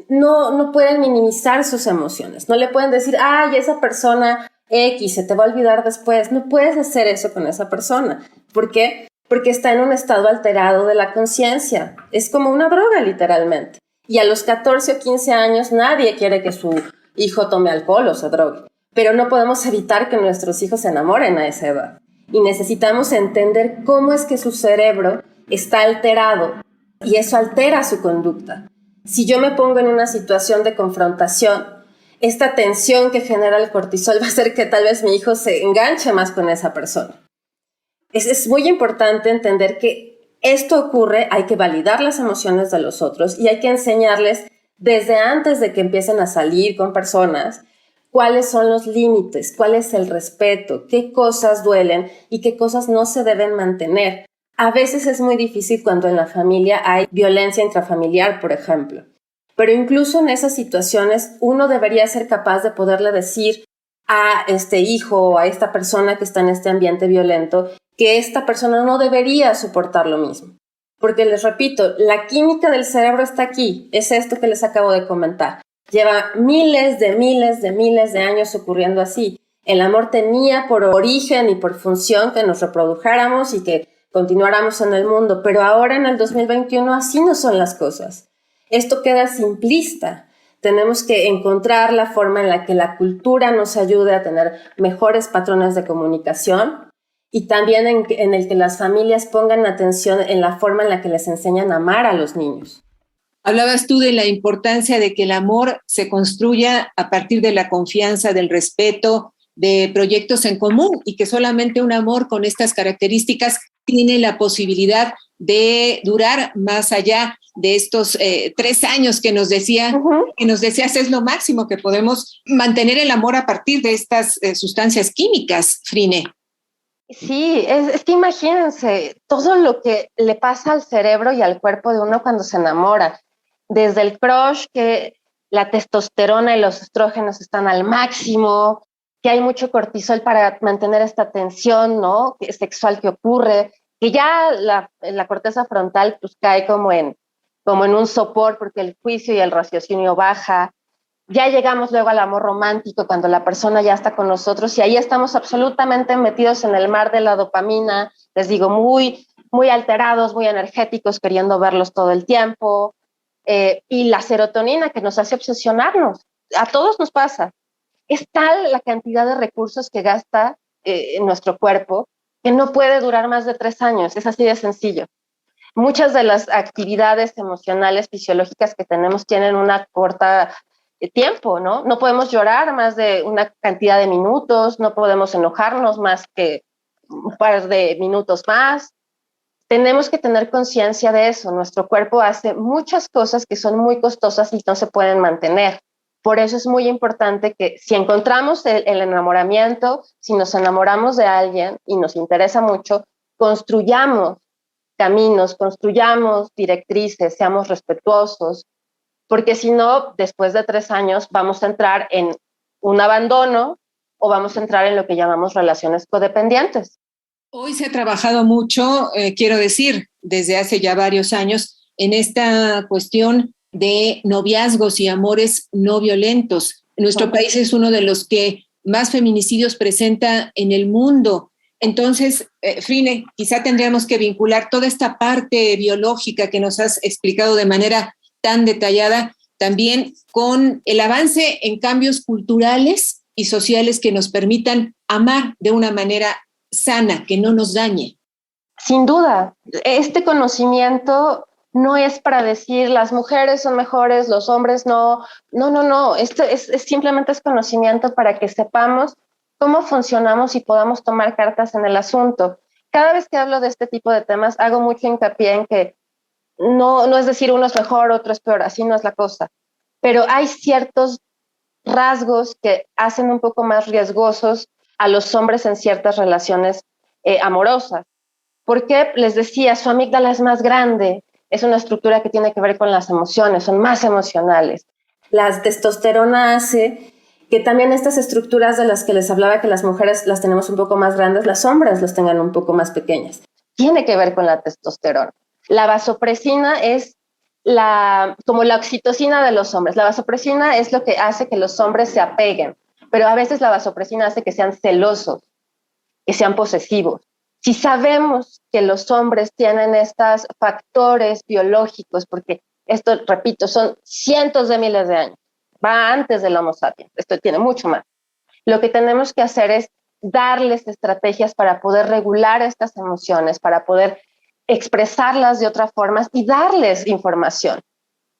no pueden minimizar sus emociones. No le pueden decir, ay, esa persona X se te va a olvidar después. No puedes hacer eso con esa persona. ¿Por qué? Porque está en un estado alterado de la conciencia. Es como una droga, literalmente. Y a los 14 o 15 años nadie quiere que su hijo tome alcohol o se drogue. Pero no podemos evitar que nuestros hijos se enamoren a esa edad. Y necesitamos entender cómo es que su cerebro está alterado y eso altera su conducta. Si yo me pongo en una situación de confrontación, esta tensión que genera el cortisol va a hacer que tal vez mi hijo se enganche más con esa persona. Es muy importante entender que esto ocurre, hay que validar las emociones de los otros y hay que enseñarles desde antes de que empiecen a salir con personas cuáles son los límites, cuál es el respeto, qué cosas duelen y qué cosas no se deben mantener. A veces es muy difícil cuando en la familia hay violencia intrafamiliar, por ejemplo. Pero incluso en esas situaciones uno debería ser capaz de poderle decir a este hijo o a esta persona que está en este ambiente violento que esta persona no debería soportar lo mismo. Porque les repito, la química del cerebro está aquí, es esto que les acabo de comentar. Lleva miles de años ocurriendo así. El amor tenía por origen y por función que nos reprodujéramos y que continuáramos en el mundo, pero ahora en el 2021 así no son las cosas. Esto queda simplista. Tenemos que encontrar la forma en la que la cultura nos ayude a tener mejores patrones de comunicación y también en el que las familias pongan atención en la forma en la que les enseñan a amar a los niños. Hablabas tú de la importancia de que el amor se construya a partir de la confianza, del respeto, de proyectos en común y que solamente un amor con estas características tiene la posibilidad de durar más allá de estos 3 años que nos decías es lo máximo que podemos mantener el amor a partir de estas sustancias químicas, Frine. Sí, es que imagínense todo lo que le pasa al cerebro y al cuerpo de uno cuando se enamora. Desde el crush, que la testosterona y los estrógenos están al máximo, que hay mucho cortisol para mantener esta tensión, ¿no? Sexual que ocurre, que ya la corteza frontal pues cae como en un sopor porque el juicio y el raciocinio baja. Ya llegamos luego al amor romántico cuando la persona ya está con nosotros y ahí estamos absolutamente metidos en el mar de la dopamina, les digo, muy, muy alterados, muy energéticos, queriendo verlos todo el tiempo. Y la serotonina que nos hace obsesionarnos. A todos nos pasa. Es tal la cantidad de recursos que gasta en nuestro cuerpo que no puede durar más de 3 años. Es así de sencillo. Muchas de las actividades emocionales, fisiológicas que tenemos tienen una corta tiempo, ¿no? No podemos llorar más de una cantidad de minutos, no podemos enojarnos más que un par de minutos más. Tenemos que tener conciencia de eso. Nuestro cuerpo hace muchas cosas que son muy costosas y no se pueden mantener. Por eso es muy importante que si encontramos el enamoramiento, si nos enamoramos de alguien y nos interesa mucho, construyamos caminos, construyamos directrices, seamos respetuosos, porque si no, después de 3 años vamos a entrar en un abandono o vamos a entrar en lo que llamamos relaciones codependientes. Hoy se ha trabajado mucho, quiero decir, desde hace ya varios años, en esta cuestión de noviazgos y amores no violentos. Nuestro país es uno de los que más feminicidios presenta en el mundo. Entonces, Frine, quizá tendríamos que vincular toda esta parte biológica que nos has explicado de manera tan detallada, también con el avance en cambios culturales y sociales que nos permitan amar de una manera sana, que no nos dañe. Sin duda, este conocimiento no es para decir las mujeres son mejores, los hombres no. No. Esto es simplemente conocimiento para que sepamos cómo funcionamos y podamos tomar cartas en el asunto. Cada vez que hablo de este tipo de temas, hago mucho hincapié en que no es decir uno es mejor, otro es peor, así no es la cosa. Pero hay ciertos rasgos que hacen un poco más riesgosos a los hombres en ciertas relaciones amorosas. Porque les decía, su amígdala es más grande, es una estructura que tiene que ver con las emociones, son más emocionales. La testosterona hace que también estas estructuras de las que les hablaba, que las mujeres las tenemos un poco más grandes, las hombres las tengan un poco más pequeñas. Tiene que ver con la testosterona. La vasopresina es como la oxitocina de los hombres. La vasopresina es lo que hace que los hombres se apeguen, pero a veces la vasopresina hace que sean celosos, que sean posesivos. Si sabemos que los hombres tienen estos factores biológicos, porque esto, repito, son cientos de miles de años, va antes del Homo sapiens, esto tiene mucho más. Lo que tenemos que hacer es darles estrategias para poder regular estas emociones, para poder expresarlas de otra forma y darles información,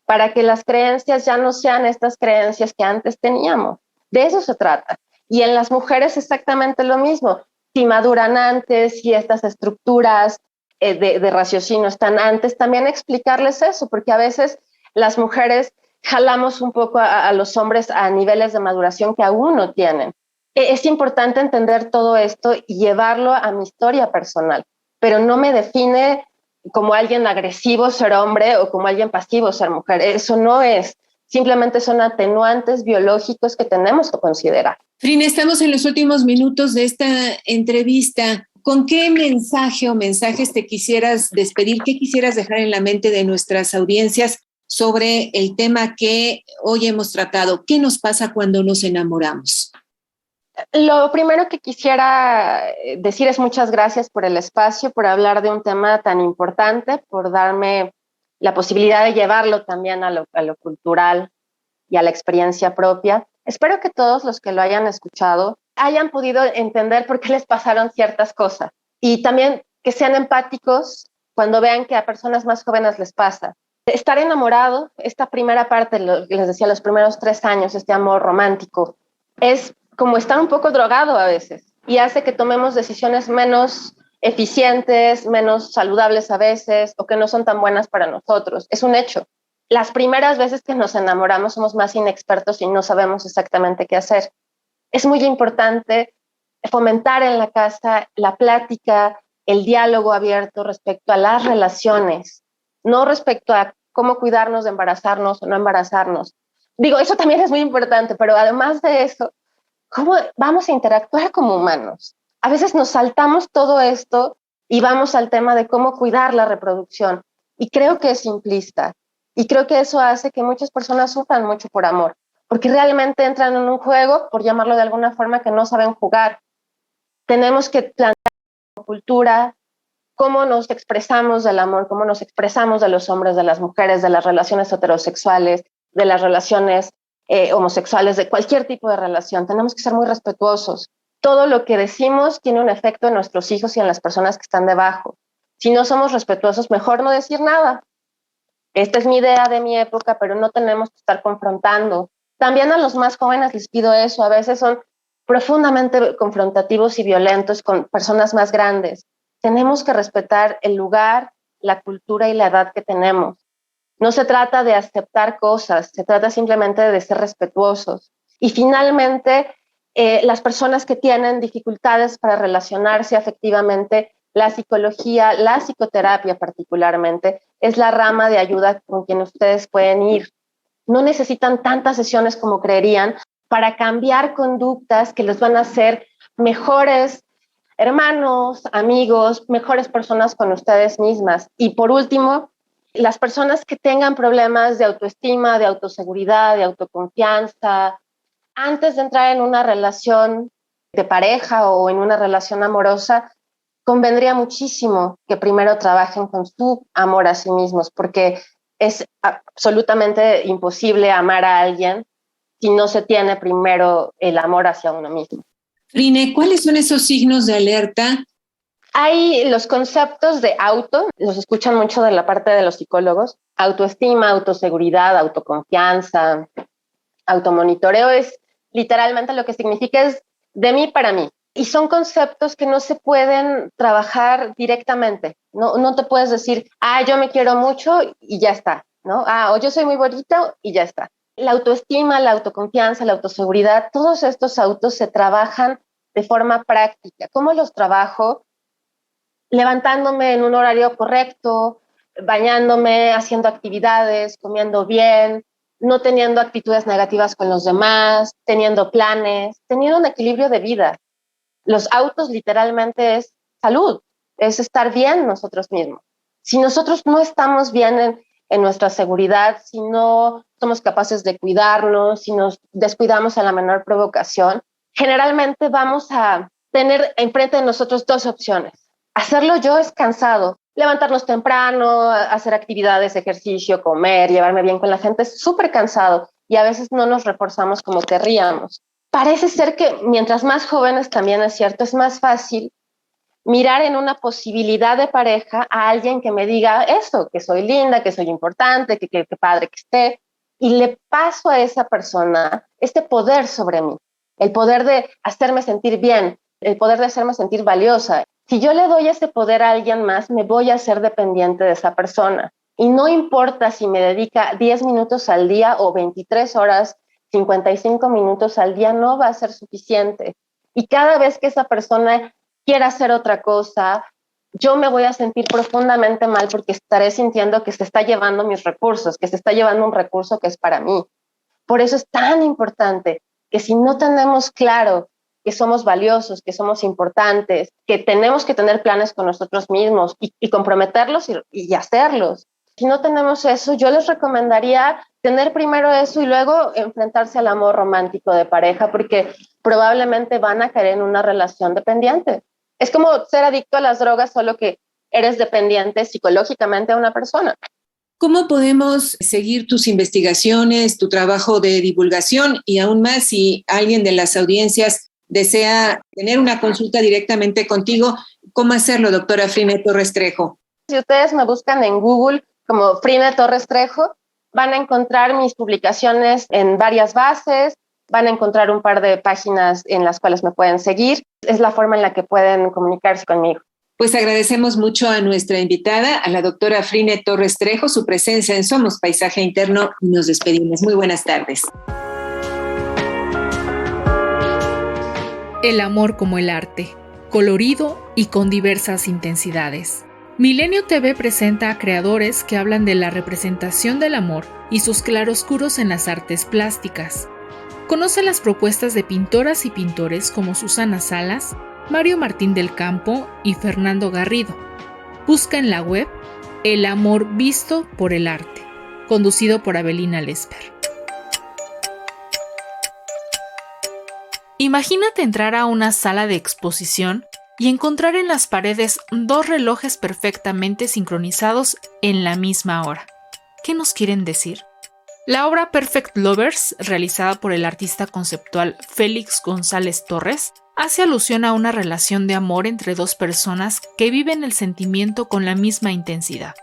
para que las creencias ya no sean estas creencias que antes teníamos. De eso se trata. Y en las mujeres exactamente lo mismo. Si maduran antes, si estas estructuras de raciocinio están antes, también explicarles eso, porque a veces las mujeres jalamos un poco a los hombres a niveles de maduración que aún no tienen. Es importante entender todo esto y llevarlo a mi historia personal, pero no me define como alguien agresivo ser hombre o como alguien pasivo ser mujer. Eso no es. Simplemente son atenuantes biológicos que tenemos que considerar. Frina, estamos en los últimos minutos de esta entrevista. ¿Con qué mensaje o mensajes te quisieras despedir? ¿Qué quisieras dejar en la mente de nuestras audiencias sobre el tema que hoy hemos tratado? ¿Qué nos pasa cuando nos enamoramos? Lo primero que quisiera decir es muchas gracias por el espacio, por hablar de un tema tan importante, por darme la posibilidad de llevarlo también a lo cultural y a la experiencia propia. Espero que todos los que lo hayan escuchado hayan podido entender por qué les pasaron ciertas cosas y también que sean empáticos cuando vean que a personas más jóvenes les pasa. Estar enamorado, esta primera parte, les decía, los primeros 3 años, este amor romántico, es como estar un poco drogado a veces y hace que tomemos decisiones menos eficientes, menos saludables a veces o que no son tan buenas para nosotros. Es un hecho. Las primeras veces que nos enamoramos somos más inexpertos y no sabemos exactamente qué hacer. Es muy importante fomentar en la casa la plática, el diálogo abierto respecto a las relaciones, no respecto a cómo cuidarnos de embarazarnos o no embarazarnos. Digo, eso también es muy importante, pero además de eso, ¿cómo vamos a interactuar como humanos? A veces nos saltamos todo esto y vamos al tema de cómo cuidar la reproducción. Y creo que es simplista. Y creo que eso hace que muchas personas sufran mucho por amor, porque realmente entran en un juego, por llamarlo de alguna forma, que no saben jugar. Tenemos que plantear como cultura cómo nos expresamos del amor, cómo nos expresamos de los hombres, de las mujeres, de las relaciones heterosexuales, de las relaciones homosexuales, de cualquier tipo de relación. Tenemos que ser muy respetuosos. Todo lo que decimos tiene un efecto en nuestros hijos y en las personas que están debajo. Si no somos respetuosos, mejor no decir nada. Esta es mi idea de mi época, pero no tenemos que estar confrontando. También a los más jóvenes les pido eso. A veces son profundamente confrontativos y violentos con personas más grandes. Tenemos que respetar el lugar, la cultura y la edad que tenemos. No se trata de aceptar cosas, se trata simplemente de ser respetuosos. Y finalmente, las personas que tienen dificultades para relacionarse afectivamente, la psicología, la psicoterapia particularmente, es la rama de ayuda con quien ustedes pueden ir. No necesitan tantas sesiones como creerían para cambiar conductas que les van a hacer mejores hermanos, amigos, mejores personas con ustedes mismas. Y por último, las personas que tengan problemas de autoestima, de autoseguridad, de autoconfianza, antes de entrar en una relación de pareja o en una relación amorosa, convendría muchísimo que primero trabajen con su amor a sí mismos, porque es absolutamente imposible amar a alguien si no se tiene primero el amor hacia uno mismo. Frine, ¿cuáles son esos signos de alerta? Hay los conceptos de auto, los escuchan mucho de la parte de los psicólogos, autoestima, autoseguridad, autoconfianza, automonitoreo es literalmente lo que significa es de mí para mí. Y son conceptos que no se pueden trabajar directamente. No te puedes decir, yo me quiero mucho y ya está, ¿no? O yo soy muy bonito y ya está. La autoestima, la autoconfianza, la autoseguridad, todos estos autos se trabajan de forma práctica. ¿Cómo los trabajo? Levantándome en un horario correcto, bañándome, haciendo actividades, comiendo bien, no teniendo actitudes negativas con los demás, teniendo planes, teniendo un equilibrio de vida. Los autos literalmente es salud, es estar bien nosotros mismos. Si nosotros no estamos bien en nuestra seguridad, si no somos capaces de cuidarnos, si nos descuidamos a la menor provocación, generalmente vamos a tener enfrente de nosotros dos opciones. Hacerlo yo es cansado. Levantarnos temprano, hacer actividades, ejercicio, comer, llevarme bien con la gente es súper cansado y a veces no nos reforzamos como querríamos. Parece ser que mientras más jóvenes también es cierto, es más fácil mirar en una posibilidad de pareja a alguien que me diga eso, que soy linda, que soy importante, que padre que esté, y le paso a esa persona este poder sobre mí, el poder de hacerme sentir bien, el poder de hacerme sentir valiosa. Si yo le doy ese poder a alguien más, me voy a hacer dependiente de esa persona. Y no importa si me dedica 10 minutos al día o 23 horas, 55 minutos al día, no va a ser suficiente. Y cada vez que esa persona quiera hacer otra cosa, yo me voy a sentir profundamente mal porque estaré sintiendo que se está llevando mis recursos, que se está llevando un recurso que es para mí. Por eso es tan importante que si no tenemos claro que somos valiosos, que somos importantes, que tenemos que tener planes con nosotros mismos y comprometerlos y hacerlos. Si no tenemos eso, yo les recomendaría tener primero eso y luego enfrentarse al amor romántico de pareja, porque probablemente van a caer en una relación dependiente. Es como ser adicto a las drogas, solo que eres dependiente psicológicamente a una persona. ¿Cómo podemos seguir tus investigaciones, tu trabajo de divulgación y aún más si alguien de las audiencias desea tener una consulta directamente contigo? ¿Cómo hacerlo, doctora Frine Torres Trejo? Si ustedes me buscan en Google como Frine Torres Trejo, van a encontrar mis publicaciones en varias bases, van a encontrar un par de páginas en las cuales me pueden seguir. Es la forma en la que pueden comunicarse conmigo. Pues agradecemos mucho a nuestra invitada, a la doctora Frine Torres Trejo, su presencia en Somos Paisaje Interno y nos despedimos. Muy buenas tardes. El amor como el arte, colorido y con diversas intensidades. Milenio TV presenta a creadores que hablan de la representación del amor y sus claroscuros en las artes plásticas. Conoce las propuestas de pintoras y pintores como Susana Salas, Mario Martín del Campo y Fernando Garrido. Busca en la web El amor visto por el arte, conducido por Abelina Lesper. Imagínate entrar a una sala de exposición y encontrar en las paredes dos relojes perfectamente sincronizados en la misma hora. ¿Qué nos quieren decir? La obra Perfect Lovers, realizada por el artista conceptual Félix González Torres, hace alusión a una relación de amor entre dos personas que viven el sentimiento con la misma intensidad.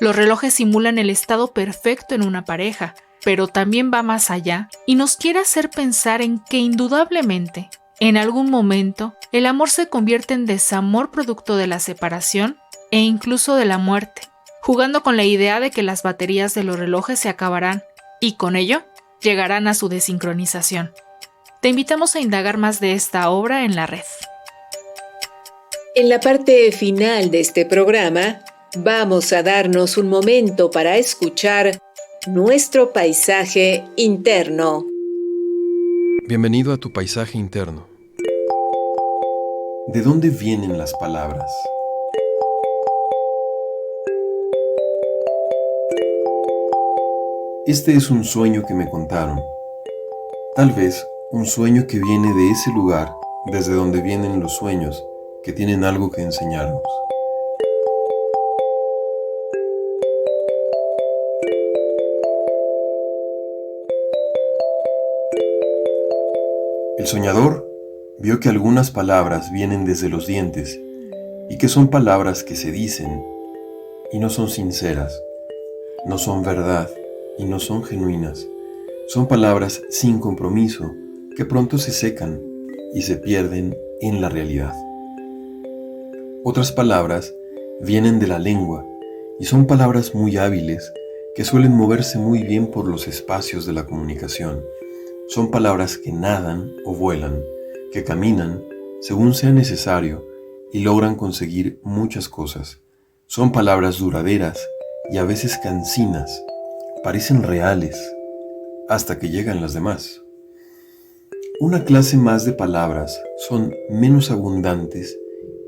Los relojes simulan el estado perfecto en una pareja, pero también va más allá y nos quiere hacer pensar en que indudablemente, en algún momento, el amor se convierte en desamor producto de la separación e incluso de la muerte, jugando con la idea de que las baterías de los relojes se acabarán y con ello llegarán a su desincronización. Te invitamos a indagar más de esta obra en la red. En la parte final de este programa, vamos a darnos un momento para escuchar nuestro paisaje interno. Bienvenido a tu paisaje interno. ¿De dónde vienen las palabras? Este es un sueño que me contaron. Tal vez un sueño que viene de ese lugar desde donde vienen los sueños que tienen algo que enseñarnos. El soñador vio que algunas palabras vienen desde los dientes y que son palabras que se dicen y no son sinceras, no son verdad y no son genuinas. Son palabras sin compromiso que pronto se secan y se pierden en la realidad. Otras palabras vienen de la lengua y son palabras muy hábiles que suelen moverse muy bien por los espacios de la comunicación. Son palabras que nadan o vuelan, que caminan según sea necesario y logran conseguir muchas cosas. Son palabras duraderas y a veces cansinas, parecen reales, hasta que llegan las demás. Una clase más de palabras son menos abundantes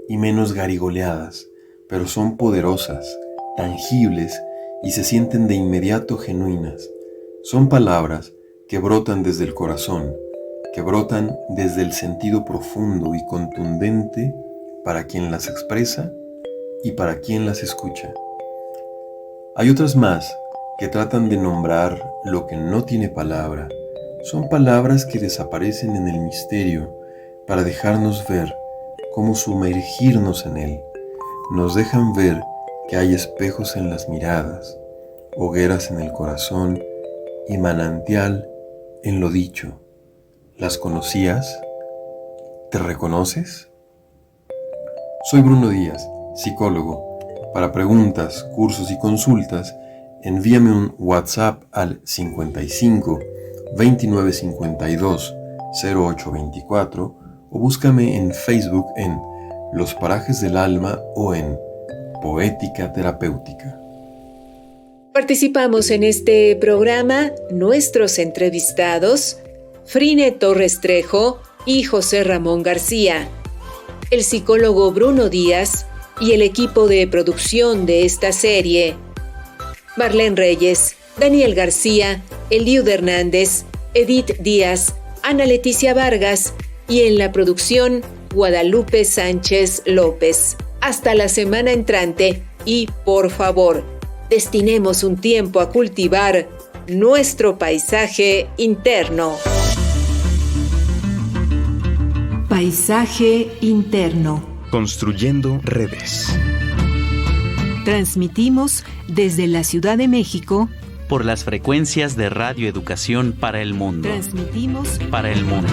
y menos garigoleadas, pero son poderosas, tangibles y se sienten de inmediato genuinas. Son palabras que brotan desde el corazón, que brotan desde el sentido profundo y contundente para quien las expresa y para quien las escucha. Hay otras más que tratan de nombrar lo que no tiene palabra. Son palabras que desaparecen en el misterio para dejarnos ver cómo sumergirnos en él. Nos dejan ver que hay espejos en las miradas, hogueras en el corazón y manantial en lo dicho. ¿Las conocías? ¿Te reconoces? Soy Bruno Díaz, psicólogo. Para preguntas, cursos y consultas, envíame un WhatsApp al 55 29 52 08 24 o búscame en Facebook en Los Parajes del Alma o en Poética Terapéutica. Participamos en este programa nuestros entrevistados Frine Torres Trejo y José Ramón García, el psicólogo Bruno Díaz y el equipo de producción de esta serie, Marlene Reyes, Daniel García, Eliud Hernández, Edith Díaz, Ana Leticia Vargas y en la producción Guadalupe Sánchez López. Hasta la semana entrante y, por favor, destinemos un tiempo a cultivar nuestro paisaje interno. Paisaje interno. Construyendo redes. Transmitimos desde la Ciudad de México por las frecuencias de Radio Educación para el Mundo. Transmitimos para el mundo.